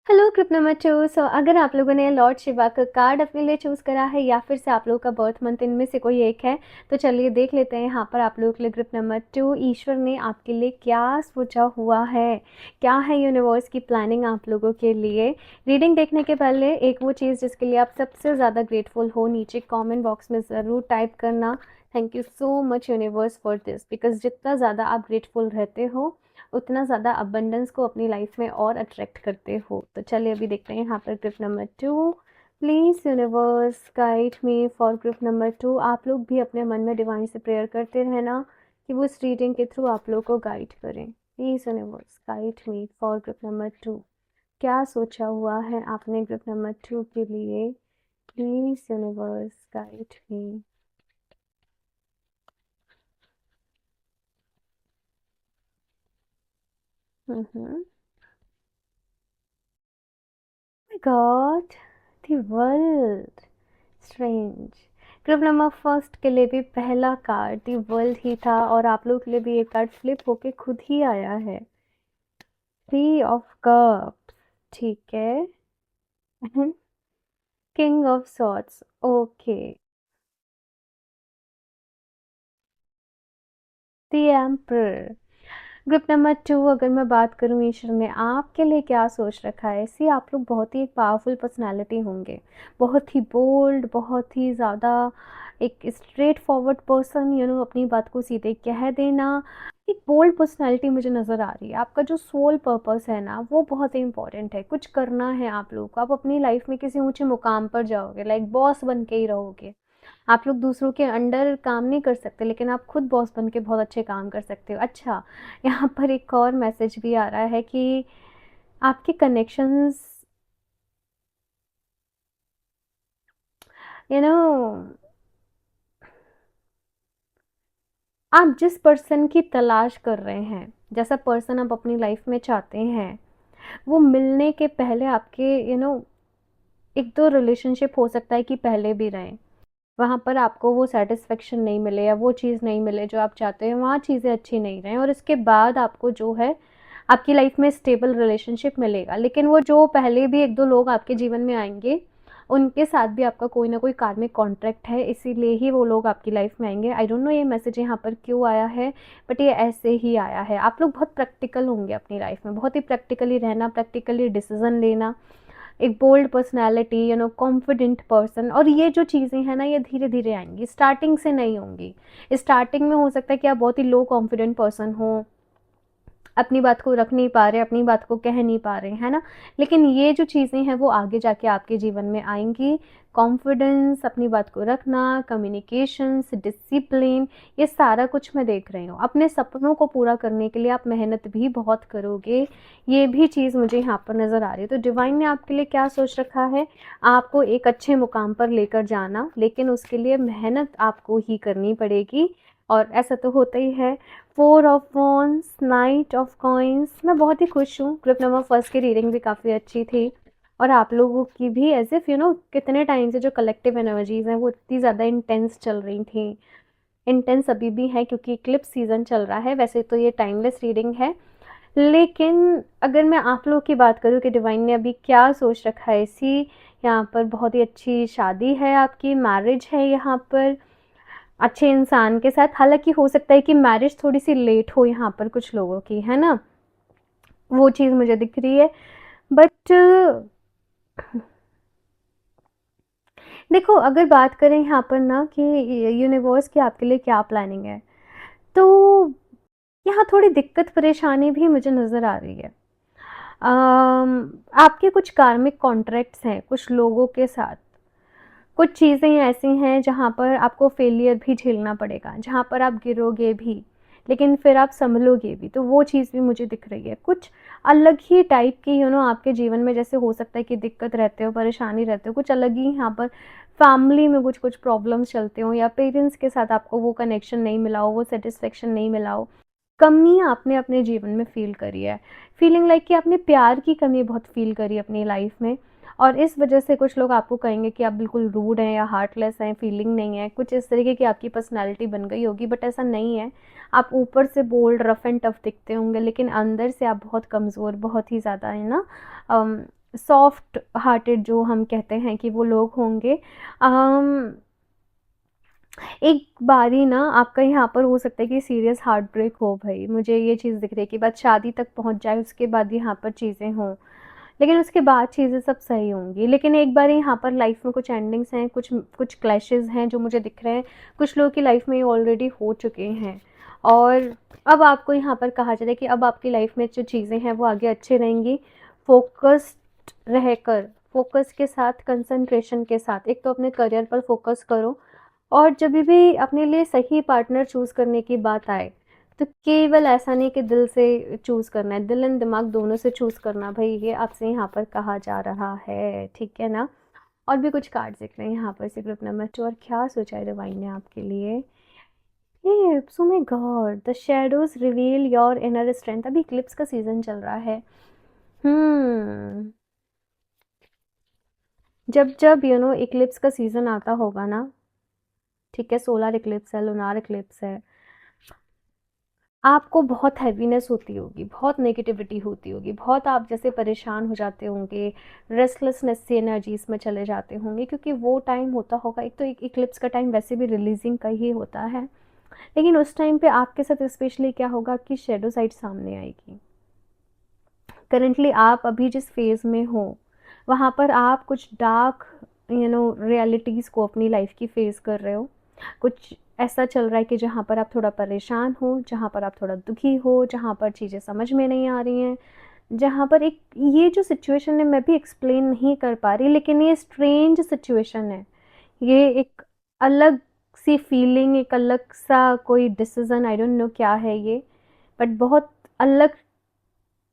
Hello group number 2। सो अगर आप लोगों ने लॉर्ड शिवा का कार्ड अपने लिए चूज़ करा है या फिर से आप लोगों का बर्थ मंथ इनमें से कोई एक है, तो चलिए देख लेते हैं यहाँ पर आप लोगों के लिए ग्रुप नंबर 2 ईश्वर ने आपके लिए क्या सोचा हुआ है, क्या है यूनिवर्स की प्लानिंग आप लोगों के लिए। रीडिंग देखने के पहले एक वो चीज़ जिसके लिए आप सबसे ज़्यादा ग्रेटफुल हो, नीचे कॉमेंट बॉक्स में ज़रूर टाइप करना, thank you so much universe for this. Because जितना ज़्यादा आप ग्रेटफुल रहते हो उतना ज़्यादा अबंडेंस को अपनी लाइफ में और अट्रैक्ट करते हो। तो चलिए अभी देखते हैं यहाँ पर group number 2। Please universe guide me for group number 2। आप लोग भी अपने मन में डिवाइन से प्रेयर करते रहना कि वो इस रीडिंग के थ्रू आप लोग को गाइड करें। Please universe guide me for group number 2। क्या सोचा हुआ है आपने ग्रुप नंबर 2 के लिए? Please universe guide me. God, the world, strange. Group number first के लिए भी पहला कार्ड दी वर्ल्ड ही था, और आप लोग के लिए भी एक कार्ड फ्लिप होके खुद ही आया है, 3 ऑफ कप्स। ठीक है, king of swords. Okay, the emperor. Group number 2, अगर मैं बात करूँ ईश्वर ने आपके लिए क्या सोच रखा है। सी आप लोग बहुत ही एक पावरफुल पर्सनालिटी होंगे, बहुत ही बोल्ड, बहुत ही ज़्यादा एक स्ट्रेट फॉरवर्ड पर्सन, अपनी बात को सीधे कह देना। एक बोल्ड पर्सनालिटी मुझे नज़र आ रही है। आपका जो सोल पर्पस है ना वो बहुत ही इंपॉर्टेंट है, कुछ करना है आप लोगों को। आप अपनी लाइफ में किसी ऊंचे मुकाम पर जाओगे, लाइक बॉस बन के ही रहोगे। आप लोग दूसरों के अंडर काम नहीं कर सकते, लेकिन आप खुद बॉस बन के बहुत अच्छे काम कर सकते हो। अच्छा, यहाँ पर एक और मैसेज भी आ रहा है कि आपके कनेक्शंस, यू नो आप जिस पर्सन की तलाश कर रहे हैं, जैसा पर्सन आप अपनी लाइफ में चाहते हैं, वो मिलने के पहले आपके एक दो रिलेशनशिप हो सकता है कि पहले भी रहें, वहाँ पर आपको वो सेटिस्फेक्शन नहीं मिले या वो चीज़ नहीं मिले जो आप चाहते हैं, वहाँ चीज़ें अच्छी नहीं रहें, और इसके बाद आपको जो है आपकी लाइफ में स्टेबल रिलेशनशिप मिलेगा, लेकिन वो जो पहले भी 1-2 लोग आपके जीवन में आएँगे, उनके साथ भी आपका कोई ना कोई कार्मिक कॉन्ट्रैक्ट है, इसीलिए ही वो लोग आपकी लाइफ में आएँगे। आई डोंट नो ये मैसेज यहाँ पर क्यों आया है, बट ये ऐसे ही आया है। आप लोग बहुत प्रैक्टिकल होंगे अपनी लाइफ में, बहुत ही प्रैक्टिकली रहना, प्रैक्टिकली डिसीज़न लेना, एक बोल्ड पर्सनैलिटी, कॉन्फिडेंट पर्सन, और ये जो चीज़ें हैं ना, ये धीरे-धीरे आएँगी, स्टार्टिंग से नहीं होंगी। स्टार्टिंग में हो सकता है कि आप बहुत ही लो कॉन्फिडेंट पर्सन हो, अपनी बात को रख नहीं पा रहे, अपनी बात को कह नहीं पा रहे, है ना? लेकिन ये जो चीज़ें हैं वो आगे जाके आपके जीवन में आएँगी। कॉन्फिडेंस, अपनी बात को रखना, कम्युनिकेशंस, डिसिप्लिन, ये सारा कुछ मैं देख रही हूँ। अपने सपनों को पूरा करने के लिए आप मेहनत भी बहुत करोगे, ये भी चीज़ मुझे यहाँ पर नज़र आ रही है। तो डिवाइन ने आपके लिए क्या सोच रखा है? आपको एक अच्छे मुकाम पर लेकर जाना, लेकिन उसके लिए मेहनत आपको ही करनी पड़ेगी, और ऐसा तो होता ही है। 4 of wands, night of coins, मैं बहुत ही खुश हूँ। ग्रुप नंबर फर्स्ट की रीडिंग भी काफ़ी अच्छी थी, और आप लोगों की भी एज़ इफ़ कितने टाइम से जो कलेक्टिव एनर्जीज़ हैं वो इतनी ज़्यादा इंटेंस चल रही थी। इंटेंस अभी भी है क्योंकि इक्लिप्स सीज़न चल रहा है। वैसे तो ये टाइमलेस रीडिंग है, लेकिन अगर मैं आप लोगों की बात करूँ कि डिवाइन ने अभी क्या सोच रखा है, इसी यहाँ पर बहुत ही अच्छी शादी है आपकी, मैरिज है यहाँ पर अच्छे इंसान के साथ। हालाँकि हो सकता है कि मैरिज थोड़ी-सी लेट हो यहाँ पर कुछ लोगों की, है ना? वो चीज़ मुझे दिख रही है। बट देखो, अगर बात करें यहाँ पर ना कि यूनिवर्स की आपके लिए क्या प्लानिंग है, तो यहाँ थोड़ी दिक्कत परेशानी भी मुझे नज़र आ रही है। आपके कुछ कार्मिक कॉन्ट्रैक्ट्स हैं कुछ लोगों के साथ। कुछ चीज़ें ऐसी हैं जहाँ पर आपको फेलियर भी झेलना पड़ेगा, जहाँ पर आप गिरोगे भी, लेकिन फिर आप सँभलोगे भी, तो वो चीज़ भी मुझे दिख रही है। कुछ अलग ही टाइप की आपके जीवन में जैसे हो सकता है कि दिक्कत रहते हो, परेशानी रहते हो, कुछ अलग ही यहाँ पर फैमिली में कुछ-कुछ प्रॉब्लम्स चलते हों, या पेरेंट्स के साथ आपको वो कनेक्शन नहीं मिला हो, वो सैटिस्फैक्शन नहीं मिला हो। कमी आपने अपने जीवन में फ़ील करी है। फीलिंग लाइक कि आपने प्यार की कमी बहुत फ़ील करी अपनी लाइफ़ में, और इस वजह से कुछ लोग आपको कहेंगे कि आप बिल्कुल रूड हैं या हार्टलेस हैं, फीलिंग नहीं है, कुछ इस तरीके की आपकी पर्सनैलिटी बन गई होगी, बट ऐसा नहीं है। आप ऊपर से बोल्ड, रफ़ एंड टफ़ दिखते होंगे, लेकिन अंदर से आप बहुत कमज़ोर, बहुत ही ज़्यादा है ना, सॉफ्ट हार्टेड जो हम कहते हैं कि वो लोग होंगे। अम एक बारी ना आपका यहाँ पर हो सकता है कि सीरियस हार्ट ब्रेक हो भाई, मुझे ये चीज़ दिख रही है कि बात शादी तक पहुँच जाए, उसके बाद यहाँ पर चीज़ें हों, लेकिन उसके बाद चीज़ें सब सही होंगी। लेकिन एक बार यहाँ पर लाइफ में कुछ एंडिंग्स हैं, कुछ कुछ क्लैशेज़ हैं जो मुझे दिख रहे हैं, कुछ लोगों की लाइफ में ये ऑलरेडी हो चुके हैं, और अब आपको यहाँ पर कहा जा रहा है कि अब आपकी लाइफ में जो चीज़ें हैं वो आगे अच्छे रहेंगी। फोकस्ड रहकर, फोकस के साथ, कंसंट्रेशन के साथ, एक तो अपने करियर पर फोकस करो, और जब भी अपने लिए सही पार्टनर चूज़ करने की बात आए, तो केवल ऐसा नहीं कि दिल से चूज़ करना है, दिल एंड दिमाग दोनों से चूज़ करना भई, ये आपसे यहाँ पर कहा जा रहा है, ठीक है ना? और भी कुछ कार्ड्स दिख रहे हैं यहाँ पर से ग्रुप नंबर 2, और क्या सोचा है डिवाइन ने आपके लिए? Eclipse, oh my God! The shadows reveal your inner strength. अभी इक्लिप्स का सीज़न चल रहा है। हम्म, जब इक्लिप्स का सीज़न आता होगा ना, ठीक है, सोलर इक्लिप्स है, लूनार इक्लिप्स है, आपको बहुत हैवीनेस होती होगी, बहुत नेगेटिविटी होती होगी, बहुत आप जैसे परेशान हो जाते होंगे, रेस्टलेसनेस सी एनर्जीज़ में चले जाते होंगे, क्योंकि वो टाइम होता होगा, एक तो एक इक्लिप्स का टाइम वैसे भी रिलीजिंग का ही होता है, लेकिन उस टाइम पे आपके साथ स्पेशली क्या होगा कि शैडो साइड सामने आएगी। करंटली आप अभी जिस फेज़ में हो, वहाँ पर आप कुछ डार्क रियलिटीज़ को अपनी लाइफ की फेस कर रहे हो। कुछ ऐसा चल रहा है कि जहाँ पर आप थोड़ा परेशान हो, जहाँ पर आप थोड़ा दुखी हो, जहाँ पर चीज़ें समझ में नहीं आ रही हैं, जहाँ पर एक ये जो सिचुएशन है मैं भी एक्सप्लेन नहीं कर पा रही, लेकिन ये स्ट्रेंज सिचुएशन है। ये एक अलग सी फीलिंग, एक अलग सा कोई डिसीज़न, आई डोंट नो क्या है ये, बट बहुत अलग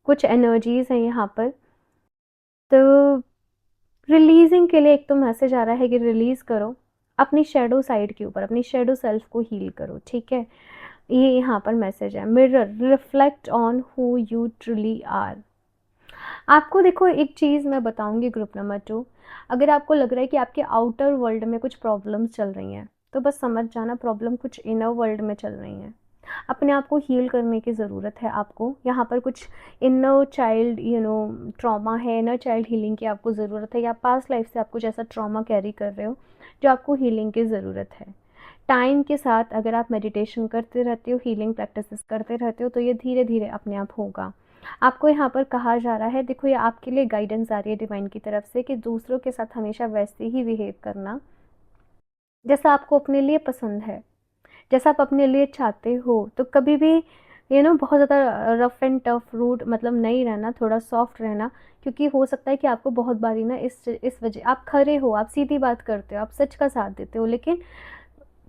कुछ एनर्जीज़ हैं यहाँ पर। तो रिलीज़िंग के लिए एक तो मैसेज आ रहा है कि रिलीज़ करो, अपनी शैडो साइड के ऊपर, अपनी शैडो सेल्फ को हील करो, ठीक है? ये यहाँ पर मैसेज है। Mirror, reflect on who you truly are. आपको देखो, एक चीज़ मैं बताऊँगी ग्रुप नंबर 2, अगर आपको लग रहा है कि आपके आउटर वर्ल्ड में कुछ प्रॉब्लम्स चल रही हैं, तो बस समझ जाना प्रॉब्लम कुछ इनर वर्ल्ड में चल रही हैं। अपने आप को हील करने की ज़रूरत है आपको। यहाँ पर कुछ इनर चाइल्ड ट्रॉमा है, इनर चाइल्ड हीलिंग की आपको ज़रूरत है, या पास्ट लाइफ से आप कुछ ऐसा ट्रॉमा कैरी कर रहे हो जो आपको हीलिंग की ज़रूरत है। टाइम के साथ अगर आप मेडिटेशन करते रहते हो, हीलिंग प्रैक्टिसेस करते रहते हो, तो ये धीरे धीरे अपने आप होगा। आपको यहाँ पर कहा जा रहा है, देखो ये आपके लिए गाइडेंस आ रही है डिवाइन की तरफ से, कि दूसरों के साथ हमेशा वैसे ही बिहेव करना जैसा आपको अपने लिए पसंद है, जैसा आप अपने लिए चाहते हो। तो कभी भी बहुत ज़्यादा रफ एंड टफ रूड मतलब नहीं रहना, थोड़ा सॉफ्ट रहना, क्योंकि हो सकता है कि आपको बहुत बारी ना इस वजह, आप खरे हो, आप सीधी बात करते हो, आप सच का साथ देते हो, लेकिन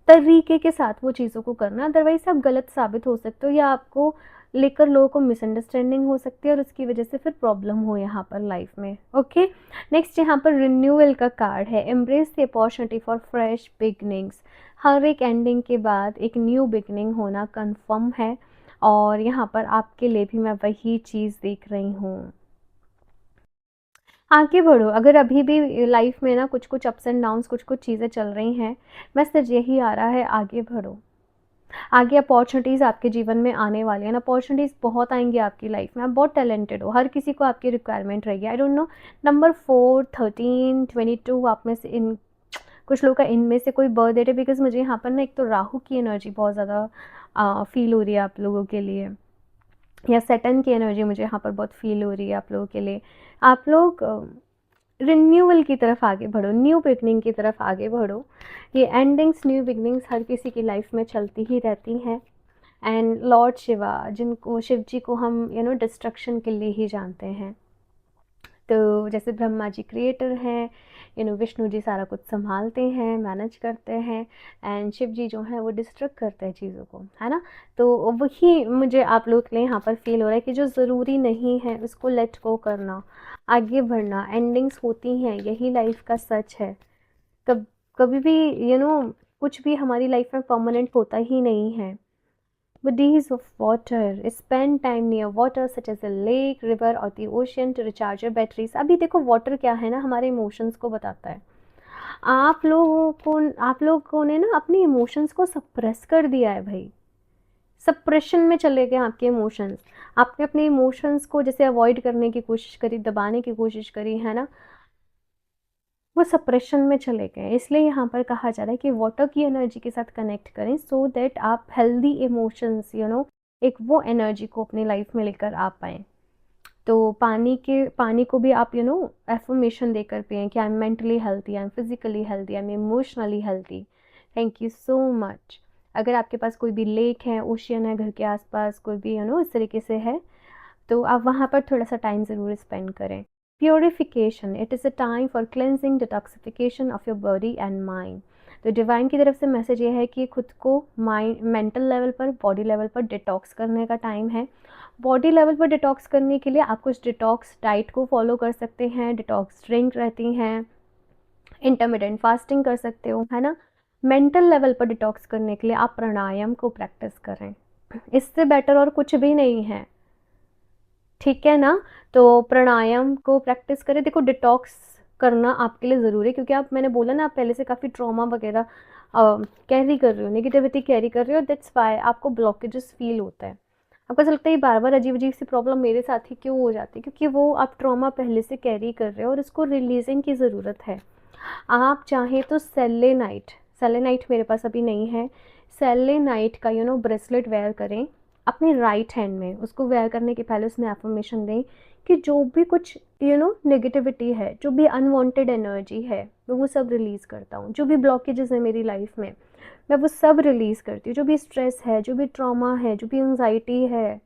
तरीके के साथ वो चीज़ों को करना, अदरवाइज़ आप गलत साबित हो सकते हो, या आपको लेकर लोगों को मिसअंडरस्टैंडिंग हो सकती है और उसकी वजह से फिर प्रॉब्लम हो यहाँ पर लाइफ में। ओके, नेक्स्ट यहाँ पर रिन्यूअल का कार्ड है, embrace the opportunity for fresh beginnings. हर एक एंडिंग के बाद एक न्यू बिगनिंग होना कंफर्म है, और यहाँ पर आपके लिए भी मैं वही चीज़ देख रही हूँ। आगे बढ़ो, अगर अभी भी लाइफ में ना कुछ कुछ अप्स एंड डाउन्स, कुछ कुछ चीज़ें चल रही हैं, मैसेज यही आ रहा है, आगे बढ़ो। आगे अपॉर्चुनिटीज़ आपके जीवन में आने वाली हैं, अपॉर्चुनिटीज़ बहुत आएंगी आपकी लाइफ में, आप बहुत टैलेंटेड हो, हर किसी को आपकी रिक्वायरमेंट रहेगी। आई डोंट नो, नंबर 4, 13, 22 आप में से इन कुछ लोग का इनमें से कोई बर्थ डेट है, बिकॉज मुझे यहाँ पर ना एक तो राहु की एनर्जी बहुत ज़्यादा फील हो रही है आप लोगों के लिए, या सैटर्न की एनर्जी मुझे यहाँ पर बहुत फील हो रही है आप लोगों के लिए। आप लोग रिन्यूअल की तरफ आगे बढ़ो, न्यू बिगनिंग की तरफ आगे बढ़ो। ये एंडिंग्स, न्यू बिगनिंग्स हर किसी की लाइफ में चलती ही रहती हैं। एंड लॉर्ड शिवा, जिनको शिव जी को हम डिस्ट्रक्शन के लिए ही जानते हैं, तो जैसे ब्रह्मा जी क्रिएटर हैं, विष्णु जी सारा कुछ संभालते हैं, मैनेज करते हैं, एंड शिव जी जो हैं वो डिस्ट्रक्ट करते हैं चीज़ों को, है ना। तो वही मुझे आप लोग के लिए यहाँ पर फील हो रहा है कि जो ज़रूरी नहीं है उसको लेट गो करना, आगे बढ़ना। एंडिंग्स होती हैं, यही लाइफ का सच है। कब कभी भी कुछ भी हमारी लाइफ में परमानेंट होता ही नहीं है। Bodies of water, spend time near water such as a lake, river or the ocean to recharge your batteries। अभी देखो वाटर क्या है ना, हमारे इमोशंस को बताता है। आप लोगों ने ना अपने इमोशंस को सप्रेस कर दिया है भाई, सप्रेशन में चले गए आपके इमोशंस। आपने अपने इमोशंस को जैसे अवॉइड करने की कोशिश करी, दबाने की कोशिश करी, है ना, वो सप्रेशन में चले गए। इसलिए यहाँ पर कहा जा रहा है कि वाटर की एनर्जी के साथ कनेक्ट करें, सो दैट आप हेल्दी इमोशंस एक वो एनर्जी को अपनी लाइफ में लेकर आ पाएँ। तो पानी को भी आप एफर्मेशन देकर पिएं कि I am mentally healthy, I am physically healthy, I am emotionally healthy. Thank you so much. अगर आपके पास कोई भी लेक है, ओशियन है घर के आसपास, कोई भी इस तरीके से है, तो आप वहाँ पर थोड़ा सा टाइम ज़रूर स्पेंड करें। Purification, it is a time for cleansing, detoxification of your body and mind. तो डिवाइन की तरफ से मैसेज ये है कि खुद को माइंड, मेंटल लेवल पर, बॉडी लेवल पर डिटॉक्स करने का टाइम है। बॉडी लेवल पर डिटॉक्स करने के लिए आप कुछ डिटॉक्स डाइट को फॉलो कर सकते हैं, डिटॉक्स ड्रिंक रहती हैं, इंटरमिटेंट फास्टिंग कर सकते हो, है ना। मेंटल लेवल पर डिटॉक्स करने के लिए आप प्राणायाम को प्रैक्टिस करें, इससे बेटर और कुछ भी नहीं है, ठीक है ना। तो प्राणायाम को प्रैक्टिस करें। देखो डिटॉक्स करना आपके लिए ज़रूरी है, क्योंकि मैंने बोला ना, आप पहले से काफ़ी ट्रॉमा वगैरह कैरी कर रहे हो, नेगेटिविटी कैरी कर रहे हो, दैट्स वाई आपको ब्लॉकेजेस फील होता है। आपको ऐसा लगता है बार बार अजीब अजीब सी प्रॉब्लम मेरे साथ ही क्यों हो जाती है, क्योंकि वो आप ट्रॉमा पहले से कैरी कर रहे हो और इसको रिलीजिंग की ज़रूरत है। आप चाहें तो सेलेनाइट, सेलेनाइट मेरे पास अभी नहीं है, सेलेनाइट का ब्रेसलेट वेयर करें अपने राइट हैंड में। उसको वेयर करने के पहले उसमें एफर्मेशन दें कि जो भी कुछ नेगेटिविटी है, जो भी अनवांटेड एनर्जी है, मैं वो सब रिलीज़ करता हूँ। जो भी ब्लॉकेजेस है मेरी लाइफ में, मैं वो सब रिलीज़ करती हूँ। जो भी स्ट्रेस है, जो भी ट्रॉमा है, जो भी एंजाइटी है,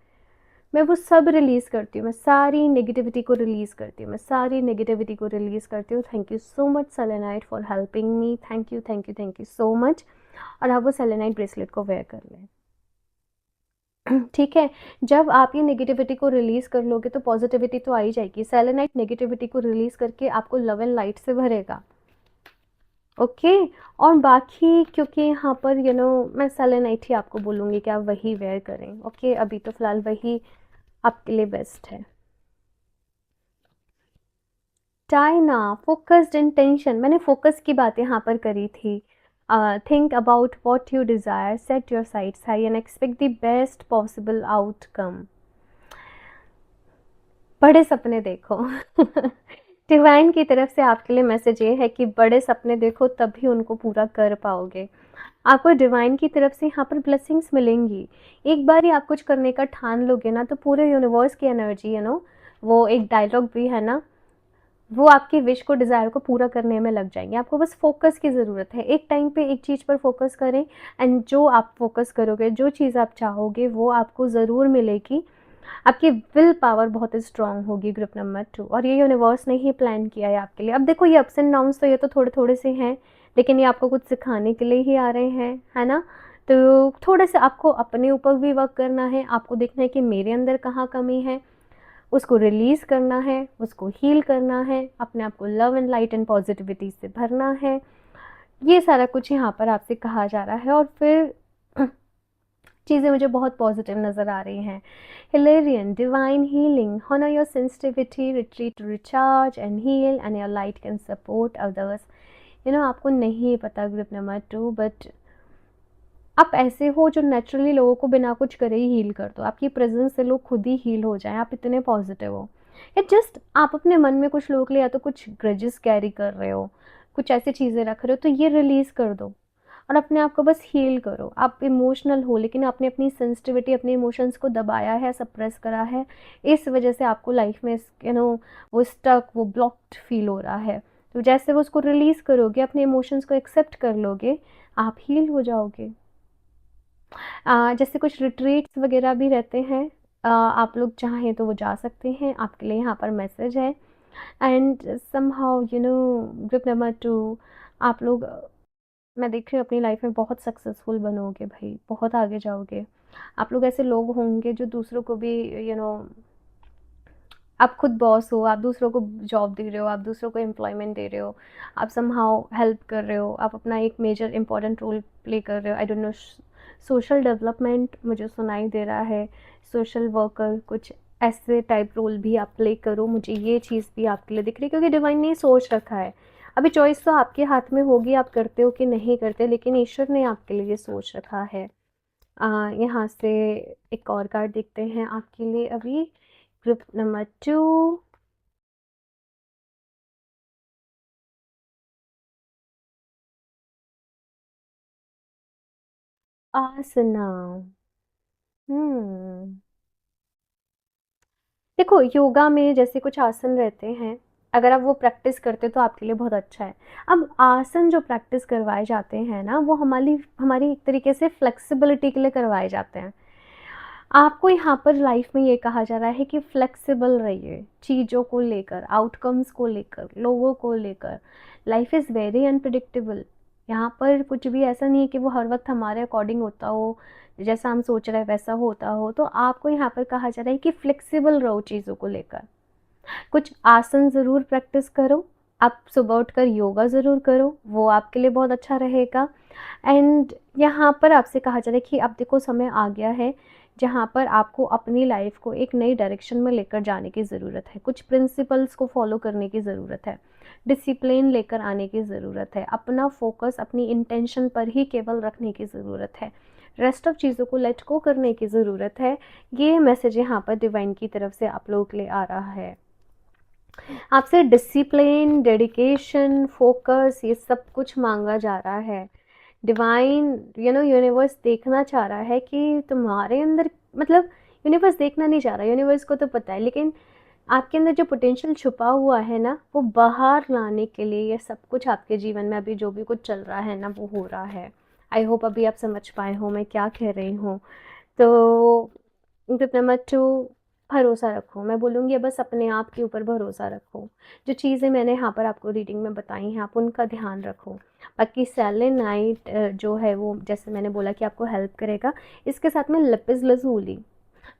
मैं वो सब रिलीज़ करती हूँ। मैं सारी नेगेटिविटी को रिलीज़ करती हूँ, मैं सारी नेगेटिविटी को रिलीज़ करती हूँ। Thank you so much selenite for helping me, thank you thank you thank you so much. और आप वो सेलेनाइट ब्रेसलेट को वेयर कर लें, ठीक है। जब आप ये नेगेटिविटी को रिलीज़ कर लोगे तो पॉजिटिविटी तो आ ही जाएगी। सेलेनाइट नेगेटिविटी को रिलीज़ करके आपको लव एंड लाइट से भरेगा, ओके। और बाकी क्योंकि यहाँ पर मैं सेलेनाइट ही आपको बोलूँगी कि आप वही वेयर करें, ओके। अभी तो फ़िलहाल वही आपके लिए बेस्ट है। चाइना, फोकस्ड इंटेंशन, मैंने फोकस की बात यहाँ पर करी थी। Think about what you desire, set your sights high and expect the best possible outcome. बड़े सपने देखो। डिवाइन की तरफ से आपके लिए मैसेज ये है कि बड़े सपने देखो तभी उनको पूरा कर पाओगे। आपको डिवाइन की तरफ से यहाँ पर ब्लेसिंग्स मिलेंगी। एक बार ही आप कुछ करने का ठान लोगे ना तो पूरे यूनिवर्स की एनर्जी वो एक डायलॉग भी है ना, वो आपकी विश को, डिज़ायर को पूरा करने में लग जाएँगे। आपको बस फ़ोकस की ज़रूरत है। एक टाइम पे एक चीज़ पर फ़ोकस करें एंड जो आप फ़ोकस करोगे, जो चीज़ आप चाहोगे वो आपको ज़रूर मिलेगी। आपकी विल पावर बहुत स्ट्रॉन्ग होगी ग्रुप नंबर 2, और ये यूनिवर्स ने ही प्लान किया है आपके लिए। अब देखो ये अप्स एंड डाउन्स तो ये तो थोड़े-थोड़े से हैं, लेकिन ये आपको कुछ सिखाने के लिए ही आ रहे हैं, है ना? तो थोड़े से आपको अपने ऊपर भी वर्क करना है, आपको देखना है कि मेरे अंदर कहाँ कमी है, उसको रिलीज़ करना है, उसको हील करना है, अपने आप को love and light and positivity से भरना है। ये सारा कुछ यहाँ पर आपसे कहा जा रहा है और फिर चीज़ें मुझे बहुत पॉजिटिव नज़र आ रही हैं। हिलेरियन, divine healing, honor your sensitivity, retreat to recharge and heal and your light can support others. आपको नहीं पता ग्रुप नंबर 2, बट आप ऐसे हो जो नेचुरली लोगों को बिना कुछ करे ही हील कर दो। आपकी प्रेजेंस से लोग खुद ही हील हो जाएँ, आप इतने पॉजिटिव हो। या जस्ट आप अपने मन में कुछ लोगों के लिए या तो कुछ ग्रजेस कैरी कर रहे हो, कुछ ऐसी चीज़ें रख रहे हो, तो ये रिलीज़ कर दो और अपने आप को बस हील करो। आप इमोशनल हो लेकिन आपने अपनी सेंसिटिविटी, अपने इमोशंस को दबाया है, सप्रेस करा है। इस वजह से आपको लाइफ में वो स्टक, वो ब्लॉक्ड फील हो रहा है। तो जैसे वो उसको रिलीज़ करोगे, अपने इमोशंस को एक्सेप्ट कर लोगे, आप हील हो जाओगे। जैसे कुछ रिट्रीट्स वगैरह भी रहते हैं, आप लोग चाहें तो वो जा सकते हैं, आपके लिए यहाँ पर मैसेज है। एंड समहाउ ग्रुप नंबर 2, आप लोग, मैं देख रही हूँ अपनी लाइफ में बहुत सक्सेसफुल बनोगे भाई, बहुत आगे जाओगे। आप लोग ऐसे लोग होंगे जो दूसरों को भी आप खुद बॉस हो, आप दूसरों को जॉब दे रहे हो, आप दूसरों को एम्प्लॉयमेंट दे रहे हो, आप समहाउ हेल्प कर रहे हो, आप अपना एक मेजर इंपॉर्टेंट रोल प्ले कर रहे हो। I don't know, social development मुझे सुनाई दे रहा है, सोशल वर्कर, कुछ ऐसे टाइप रोल भी आप प्ले करो। मुझे ये चीज़ भी आपके लिए दिख रही है क्योंकि डिवाइन ने सोच रखा है। अभी चॉइस तो आपके हाथ में होगी, आप करते हो कि नहीं करते, लेकिन ईश्वर ने आपके लिए ये सोच रखा है। यहाँ से एक और कार्ड देखते हैं आपके लिए अभी, ग्रुप नंबर 2। आसना। हम्म देखो योगा में जैसे कुछ आसन रहते हैं, अगर आप वो प्रैक्टिस करते हो तो आपके लिए बहुत अच्छा है। अब आसन जो प्रैक्टिस करवाए जाते हैं ना, वो हमारी हमारी एक तरीके से फ्लेक्सिबिलिटी के लिए करवाए जाते हैं। आपको यहाँ पर लाइफ में ये कहा जा रहा है कि फ्लेक्सिबल रहिए चीज़ों को लेकर, आउटकम्स को लेकर, लोगों को लेकर। Life is very unpredictable. यहाँ पर कुछ भी ऐसा नहीं है कि वो हर वक्त हमारे अकॉर्डिंग होता हो, जैसा हम सोच रहे हैं वैसा होता हो। तो आपको यहाँ पर कहा जा रहा है कि फ्लेक्सिबल रहो चीज़ों को लेकर। कुछ आसन ज़रूर प्रैक्टिस करो, आप सुबह उठकर योगा ज़रूर करो, वो आपके लिए बहुत अच्छा रहेगा। एंड यहाँ पर आपसे कहा जा रहा है कि अब देखो समय आ गया है जहाँ पर आपको अपनी लाइफ को एक नई डायरेक्शन में लेकर जाने की ज़रूरत है। कुछ प्रिंसिपल्स को फॉलो करने की ज़रूरत है, डिसिप्लिन लेकर आने की ज़रूरत है, अपना फोकस अपनी इंटेंशन पर ही केवल रखने की ज़रूरत है, रेस्ट ऑफ चीज़ों को लेट गो करने की ज़रूरत है। ये मैसेज यहाँ पर डिवाइन की तरफ से आप लोगों के लिए आ रहा है। आपसे डिसिप्लिन, डेडिकेशन, फोकस, ये सब कुछ मांगा जा रहा है। डिवाइन यूनिवर्स देखना चाह रहा है कि तुम्हारे अंदर, मतलब यूनिवर्स देखना नहीं चाह रहा, यूनिवर्स को तो पता है, लेकिन आपके अंदर जो पोटेंशियल छुपा हुआ है ना, वो बाहर लाने के लिए ये सब कुछ आपके जीवन में अभी जो भी कुछ चल रहा है ना, वो हो रहा है। आई होप अभी आप समझ पाए हो मैं क्या कह रही हूँ। तो टिप नंबर 2, भरोसा रखो। मैं बोलूँगी बस अपने आप के ऊपर भरोसा रखो। जो चीज़ें मैंने यहाँ पर आपको रीडिंग में बताई हैं, आप उनका ध्यान रखो। बाकी सेलेनाइट जो है वो जैसे मैंने बोला कि आपको हेल्प करेगा। इसके साथ में लैपिस लज़ूली,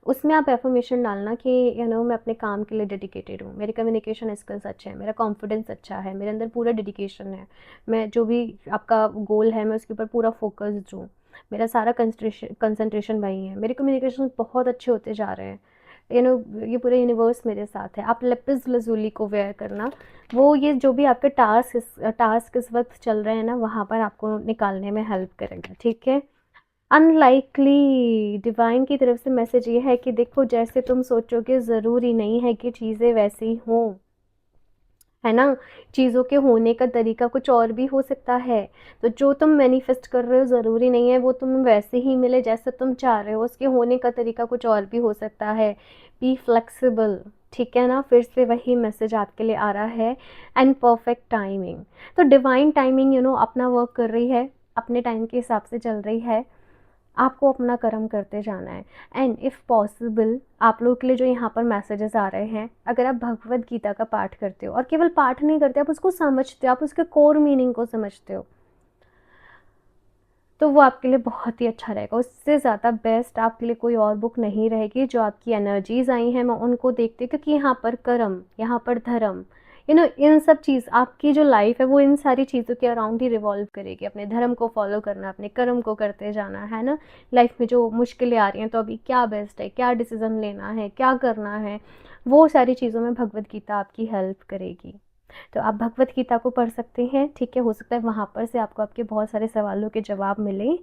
उसमें आप एफर्मेशन डालना कि मैं अपने काम के लिए डेडिकेटेड हूँ, मेरे कम्युनिकेशन स्किल्स अच्छे हैं, मेरा कॉन्फिडेंस अच्छा है, मेरे अंदर पूरा डेडिकेशन है, मैं जो भी आपका गोल है मैं उसके ऊपर पूरा फोकस्ड हूँ, मेरा सारा कंसंट्रेशन वही है, मेरे कम्युनिकेशन बहुत अच्छे होते जा रहे हैं, ये पूरे यूनिवर्स मेरे साथ है। आप लेपिस लजूली को वेयर करना, वो ये जो भी आपके टास्क इस वक्त चल रहे हैं ना, वहाँ पर आपको निकालने में हेल्प करेगा, ठीक है। अनलाइकली डिवाइन की तरफ से मैसेज ये है कि देखो, जैसे तुम सोचोगे ज़रूरी नहीं है कि चीज़ें वैसी हों, है ना। चीज़ों के होने का तरीका कुछ और भी हो सकता है। तो जो तुम मैनिफेस्ट कर रहे हो ज़रूरी नहीं है वो तुम्हें वैसे ही मिले जैसे तुम चाह रहे हो, उसके होने का तरीका कुछ और भी हो सकता है। बी फ्लेक्सिबल, ठीक है ना। फिर से वही मैसेज आपके लिए आ रहा है, एंड परफेक्ट टाइमिंग। तो डिवाइन टाइमिंग अपना वर्क कर रही है, अपने टाइम के हिसाब से चल रही है। आपको अपना कर्म करते जाना है। एंड इफ़ पॉसिबल आप लोगों के लिए जो यहाँ पर मैसेजेस आ रहे हैं, अगर आप भगवद गीता का पाठ करते हो, और केवल पाठ नहीं करते, आप उसको समझते हो, आप उसके कोर मीनिंग को समझते हो, तो वो आपके लिए बहुत ही अच्छा रहेगा। उससे ज़्यादा बेस्ट आपके लिए कोई और बुक नहीं रहेगी। जो आपकी एनर्जीज़ आई हैं मैं उनको देखती हूँ, क्योंकि यहाँ पर कर्म, यहाँ पर धर्म, इन सब चीज़, आपकी जो लाइफ है वो इन सारी चीज़ों के अराउंड ही रिवॉल्व करेगी। अपने धर्म को फॉलो करना, अपने कर्म को करते जाना, है ना। लाइफ में जो मुश्किलें आ रही हैं, तो अभी क्या बेस्ट है, क्या डिसीज़न लेना है, क्या करना है, वो सारी चीज़ों में भगवद गीता आपकी हेल्प करेगी। तो आप भगवत गीता को पढ़ सकते हैं, ठीक है। हो सकता है वहाँ पर से आपको आपके बहुत सारे सवालों के जवाब मिले।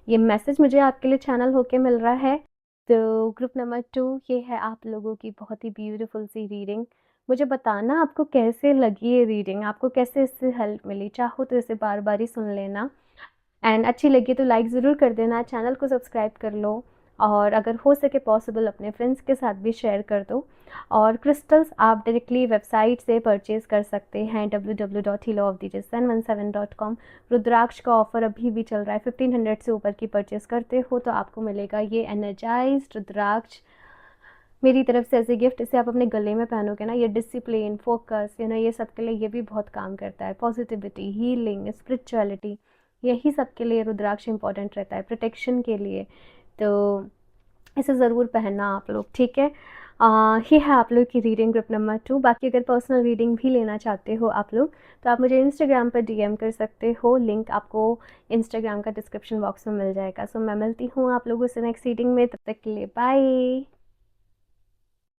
ये मैसेज मुझे आपके लिए चैनल होके मिल रहा है। तो ग्रुप नंबर 2 ये है आप लोगों की बहुत ही ब्यूटीफुल सी रीडिंग। मुझे बताना आपको कैसे लगी ये रीडिंग, आपको कैसे इससे हेल्प मिली। चाहो तो इसे बार बार ही सुन लेना, एंड अच्छी लगी तो लाइक ज़रूर कर देना, चैनल को सब्सक्राइब कर लो, और अगर हो सके पॉसिबल अपने फ्रेंड्स के साथ भी शेयर कर दो। और क्रिस्टल्स आप डायरेक्टली वेबसाइट से परचेज़ कर सकते हैं www.healofthesis717.com। रुद्राक्ष का ऑफ़र अभी भी चल रहा है, 1500 से ऊपर की परचेज़ करते हो तो आपको मिलेगा ये एनर्जाइज्ड रुद्राक्ष मेरी तरफ से एज ए गिफ्ट। इसे आप अपने गले में पहनोगे ना, ये डिसिप्लिन, फोकस, ये सब के लिए ये भी बहुत काम करता है। पॉजिटिविटी, हीलिंग, स्पिरिचुअलिटी, यही सब के लिए रुद्राक्ष इंपॉर्टेंट रहता है, प्रोटेक्शन के लिए। तो इसे ज़रूर पहनना आप लोग, ठीक है। ये है आप लोग की रीडिंग ग्रुप नंबर 2। बाकी अगर पर्सनल रीडिंग भी लेना चाहते हो आप लोग, तो आप मुझे इंस्टाग्राम पर डीएम कर सकते हो। लिंक आपको इंस्टाग्राम का डिस्क्रिप्शन बॉक्स में मिल जाएगा। सो मैं मिलती हूँ आप लोगों से नेक्स्ट रीडिंग में, तब तक के लिए बाय।